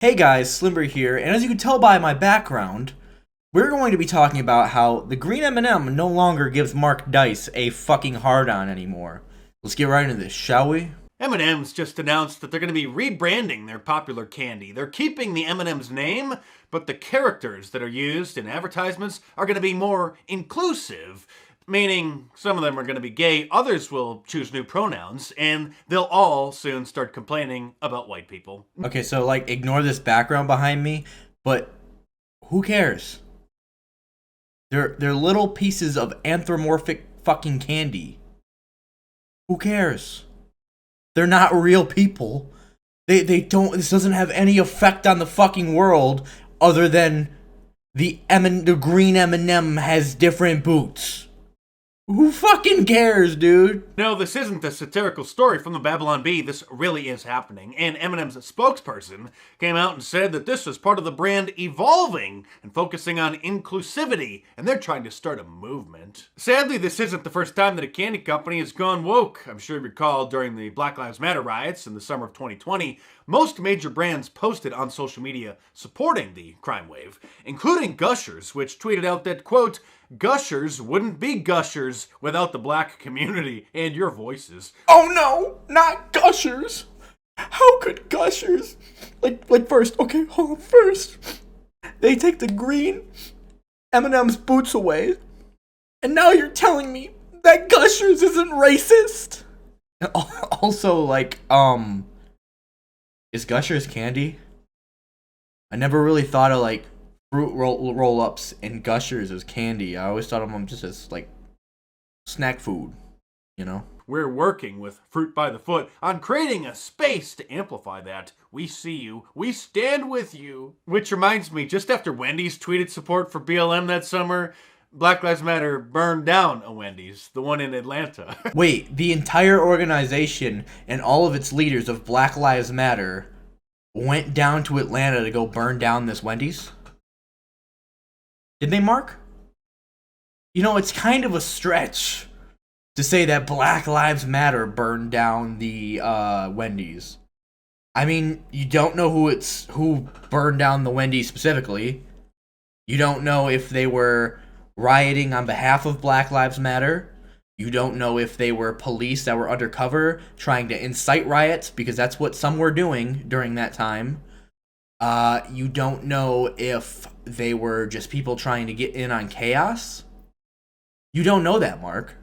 Hey guys, Slimber here, and as you can tell by my background, we're going to be talking about how the green M&M no longer gives Mark Dice a fucking hard-on anymore. Let's get right into this, shall we? M&M's just announced that they're going to be rebranding their popular candy. They're keeping the M&M's name, but the characters that are used in advertisements are going to be more inclusive, meaning some of them are going to be gay, others will choose new pronouns, and they'll all soon start complaining about white people. Okay, so ignore this background behind me, but who cares? They're little pieces of anthropomorphic fucking candy. Who cares? They're not real people. They don't. This doesn't have any effect on the fucking world other than the green M&M has different boots. Who fucking cares, dude? No, this isn't a satirical story from the Babylon Bee. This really is happening. And M&M's spokesperson came out and said that this is part of the brand evolving and focusing on inclusivity, and they're trying to start a movement. Sadly, this isn't the first time that a candy company has gone woke. I'm sure you recall during the Black Lives Matter riots in the summer of 2020, most major brands posted on social media supporting the crime wave, including Gushers, which tweeted out that, quote, Gushers wouldn't be Gushers without the black community and your voices. Oh no, not Gushers. How could Gushers? First, okay, hold on. First, they take the green M&M's boots away, and now you're telling me that Gushers isn't racist? Also, is Gushers candy? I never really thought of fruit roll-ups and Gushers as candy. I always thought of them just as snack food, you know? We're working with Fruit by the Foot on creating a space to amplify that. We see you. We stand with you. Which reminds me, just after Wendy's tweeted support for BLM that summer, Black Lives Matter burned down a Wendy's, the one in Atlanta. Wait, the entire organization and all of its leaders of Black Lives Matter went down to Atlanta to go burn down this Wendy's? Did they, Mark? You know, it's kind of a stretch to say that Black Lives Matter burned down the Wendy's. I mean, you don't know who burned down the Wendy's specifically. You don't know if they were rioting on behalf of Black Lives Matter. You don't know if they were police that were undercover trying to incite riots, because that's what some were doing during that time. You don't know if they were just people trying to get in on chaos. You don't know that, Mark.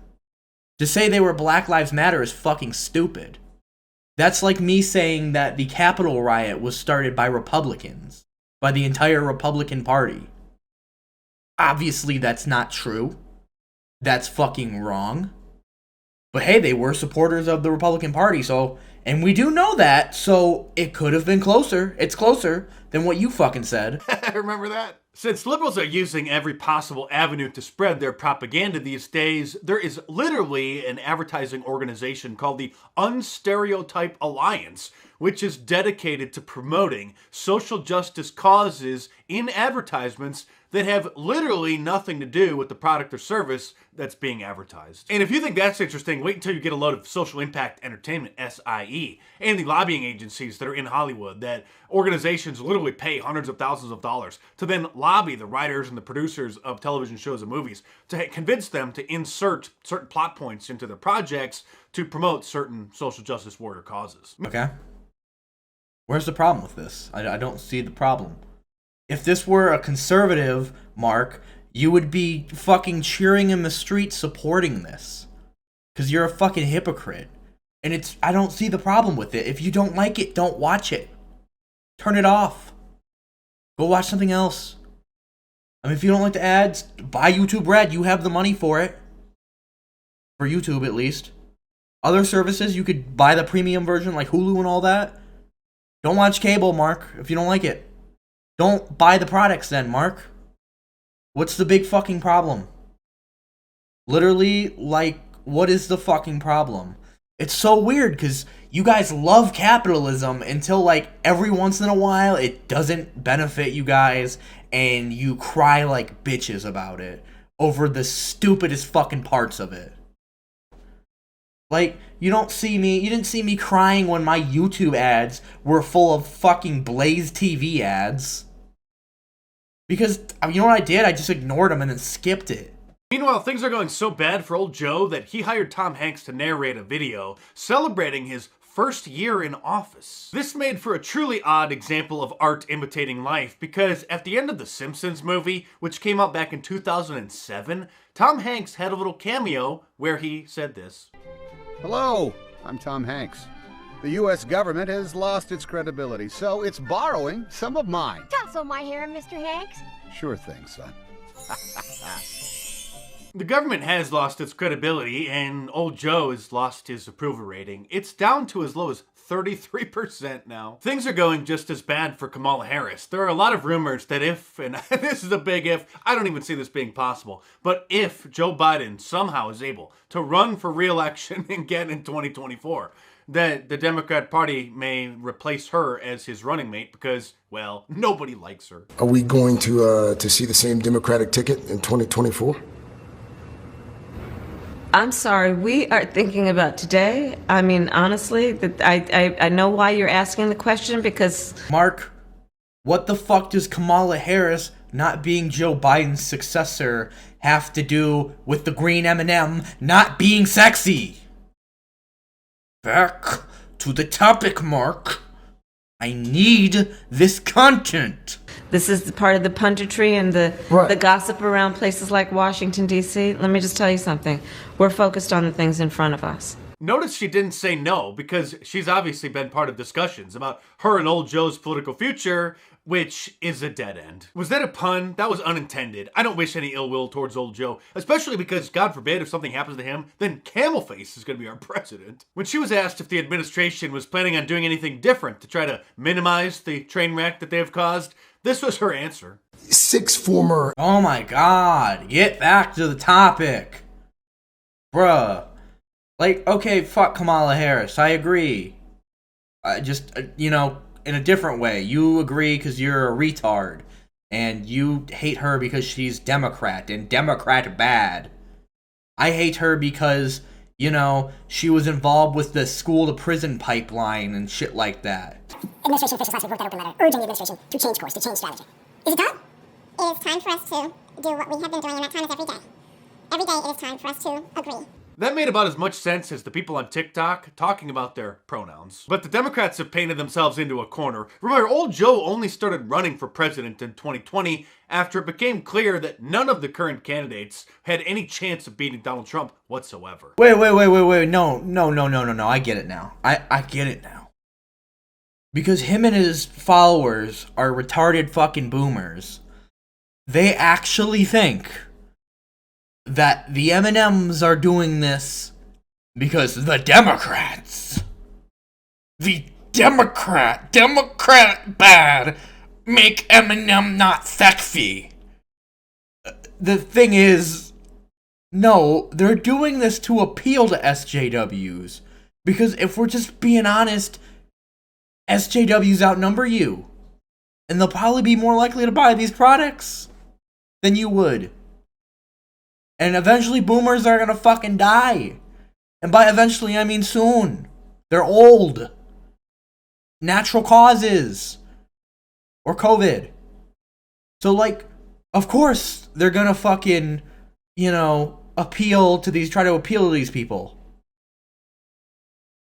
To say they were Black Lives Matter is fucking stupid. That's like me saying that the Capitol riot was started by Republicans, by the entire Republican Party. Obviously, that's not true. That's fucking wrong. But hey, they were supporters of the Republican Party, and we do know that, so it could have been closer. It's closer than what you fucking said. Remember that? Since liberals are using every possible avenue to spread their propaganda these days, there is literally an advertising organization called the Unstereotype Alliance, which is dedicated to promoting social justice causes in advertisements that have literally nothing to do with the product or service that's being advertised. And if you think that's interesting, wait until you get a load of Social Impact Entertainment, SIE, and the lobbying agencies that are in Hollywood, that organizations literally pay hundreds of thousands of dollars to then lobby the writers and the producers of television shows and movies to convince them to insert certain plot points into their projects to promote certain social justice warrior causes. Okay. Where's the problem with this? I don't see the problem. If this were a conservative, Mark, you would be fucking cheering in the street supporting this. Because you're a fucking hypocrite. And I don't see the problem with it. If you don't like it, don't watch it. Turn it off. Go watch something else. I mean, if you don't like the ads, buy YouTube Red. You have the money for it. For YouTube, at least. Other services, you could buy the premium version, like Hulu and all that. Don't watch cable, Mark, if you don't like it. Don't buy the products then, Mark. What's the big fucking problem? Literally, what is the fucking problem? It's so weird because you guys love capitalism until every once in a while it doesn't benefit you guys and you cry like bitches about it over the stupidest fucking parts of it. Like, you didn't see me crying when my YouTube ads were full of fucking Blaze TV ads. Because, you know what I did? I just ignored them and then skipped it. Meanwhile, things are going so bad for old Joe that he hired Tom Hanks to narrate a video celebrating his first year in office. This made for a truly odd example of art imitating life because at the end of the Simpsons movie, which came out back in 2007, Tom Hanks had a little cameo where he said this. Hello, I'm Tom Hanks. The U.S. government has lost its credibility, so it's borrowing some of mine. Tussle my hair, Mr. Hanks. Sure thing, son. The government has lost its credibility, and old Joe has lost his approval rating. It's down to as low as 33% now. Things are going just as bad for Kamala Harris. There are a lot of rumors that if, and this is a big if, I don't even see this being possible, but if Joe Biden somehow is able to run for re-election again in 2024, that the Democrat Party may replace her as his running mate because, well, nobody likes her. Are we going to see the same Democratic ticket in 2024? I'm sorry, we are thinking about today. I mean, honestly, I know why you're asking the question because... Mark, what the fuck does Kamala Harris not being Joe Biden's successor have to do with the green M&M not being sexy? Back to the topic, Mark. I need this content. This is part of the punditry and the gossip around places like Washington, D.C. Let me just tell you something. We're focused on the things in front of us. Notice she didn't say no, because she's obviously been part of discussions about her and old Joe's political future, which is a dead end. Was that a pun? That was unintended. I don't wish any ill will towards old Joe, especially because, God forbid, if something happens to him, then Camelface is going to be our president. When she was asked if the administration was planning on doing anything different to try to minimize the train wreck that they have caused, this was her answer. 6 former... Oh my god, get back to the topic. Bruh. Like, okay, fuck Kamala Harris, I agree. In a different way. You agree because you're a retard. And you hate her because she's Democrat, and Democrat bad. I hate her because, she was involved with the school-to-prison pipeline and shit like that. Administration officials last week wrote that open letter urging the administration to change course, to change strategy. Is it done? It is time for us to do what we have been doing, and that time is every day. Every day it is time for us to agree. That made about as much sense as the people on TikTok talking about their pronouns. But the Democrats have painted themselves into a corner. Remember, old Joe only started running for president in 2020 after it became clear that none of the current candidates had any chance of beating Donald Trump whatsoever. Wait. No. I get it now. I get it now. Because him and his followers are retarded fucking boomers. They actually think that the M&Ms are doing this because the Democrats, Democrat bad, make M&M not sexy. The thing is, no, they're doing this to appeal to SJWs. Because if we're just being honest, SJWs outnumber you. And they'll probably be more likely to buy these products than you would. And eventually boomers are gonna fucking die. And by eventually, I mean soon. They're old. Natural causes. Or COVID. So, of course, they're gonna fucking, try to appeal to these people.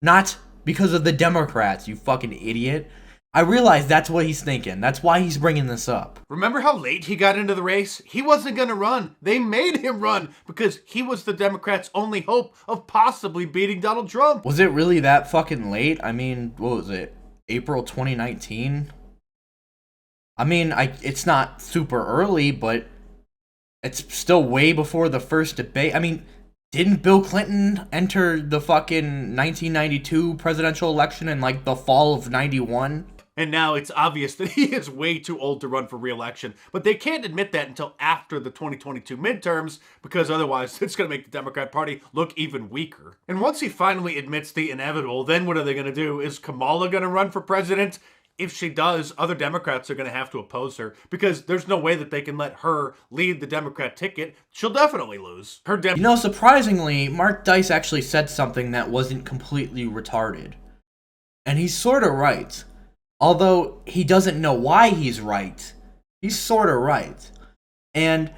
Not because of the Democrats, you fucking idiot. I realize that's what he's thinking. That's why he's bringing this up. Remember how late he got into the race? He wasn't going to run. They made him run because he was the Democrats' only hope of possibly beating Donald Trump. Was it really that fucking late? I mean, what was it? April 2019? I mean, it's not super early, but it's still way before the first debate. I mean, didn't Bill Clinton enter the fucking 1992 presidential election in, the fall of 91? And now it's obvious that he is way too old to run for re-election. But they can't admit that until after the 2022 midterms, because otherwise it's going to make the Democrat Party look even weaker. And once he finally admits the inevitable, then what are they going to do? Is Kamala going to run for president? if she does, other Democrats are going to have to oppose her because there's no way that they can let her lead the Democrat ticket. She'll definitely lose. Surprisingly, Mark Dice actually said something that wasn't completely retarded. And he's sort of right. Although he doesn't know why he's right, he's sort of right. And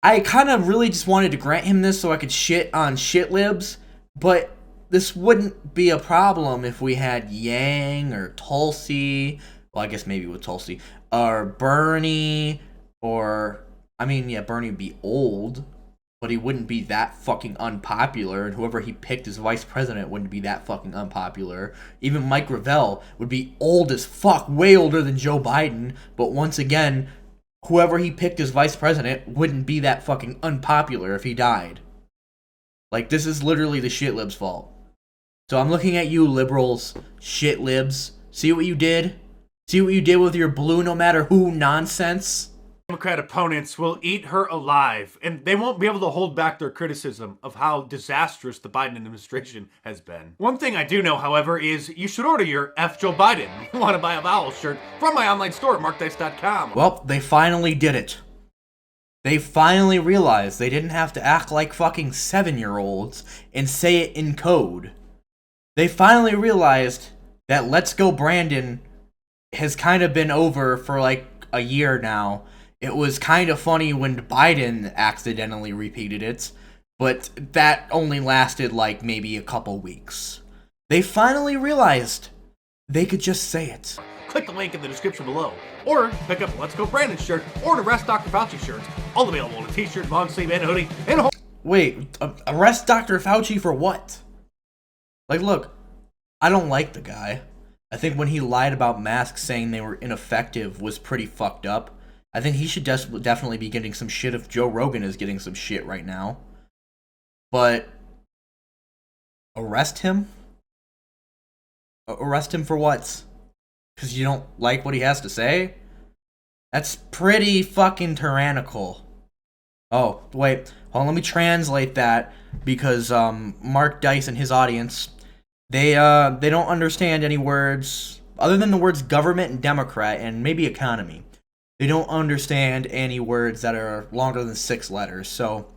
I kind of really just wanted to grant him this so I could shit on shitlibs, but this wouldn't be a problem if we had Yang or Tulsi, well, I guess maybe with Tulsi, or Bernie, or, Bernie would be old, but he wouldn't be that fucking unpopular, and whoever he picked as vice president wouldn't be that fucking unpopular. Even Mike Gravel would be old as fuck, way older than Joe Biden, but once again, whoever he picked as vice president wouldn't be that fucking unpopular if he died. Like, this is literally the shitlib's fault. So I'm looking at you, liberals, shitlibs. See what you did? See what you did with your blue no matter who nonsense? Democrat opponents will eat her alive, and they won't be able to hold back their criticism of how disastrous the Biden administration has been. One thing I do know, however, is you should order your F. Joe Biden Want to Buy a Vowel shirt from my online store at markdice.com. Well, they finally did it. They finally realized they didn't have to act like fucking 7-year-olds and say it in code. They finally realized that Let's Go Brandon has kind of been over for like a year now. It was kind of funny when Biden accidentally repeated it, but that only lasted like maybe a couple weeks. They finally realized they could just say it. Click the link in the description below, or pick up a Let's Go Brandon shirt or an Arrest Dr. Fauci shirt, all available in a t-shirt, long sleeve, and a hoodie, and a whole... Wait, arrest Dr. Fauci for what? Like, look, I don't like the guy. I think when he lied about masks saying they were ineffective was pretty fucked up. I think he should definitely be getting some shit if Joe Rogan is getting some shit right now. But arrest him? Arrest him for what? Because you don't like what he has to say? That's pretty fucking tyrannical. Oh, wait. Hold on, let me translate that. Because Mark Dice and his audience, they don't understand any words other than the words government and Democrat and maybe economy. They don't understand any words that are longer than 6 letters. So,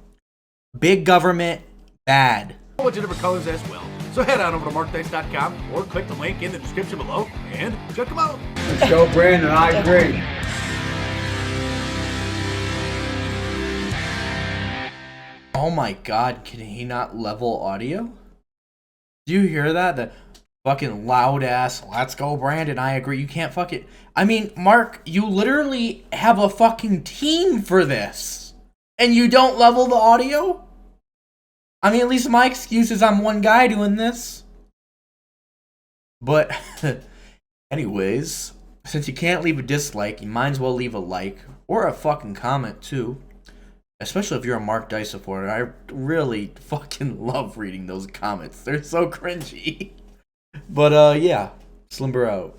big government, bad. A bunch of different colors as well. So head on over to markdice.com or click the link in the description below and check them out. Let's go, Brandon. I agree. Oh my god, can he not level audio? Do you hear that? The fucking loud ass, let's go Brandon, I agree. You can't fuck it. I mean, Mark, you literally have a fucking team for this. And you don't level the audio? I mean, at least my excuse is I'm one guy doing this. But, anyways, since you can't leave a dislike, you might as well leave a like. Or a fucking comment, too. Especially if you're a Mark Dice supporter. I really fucking love reading those comments. They're so cringy. But, yeah. Slimber out.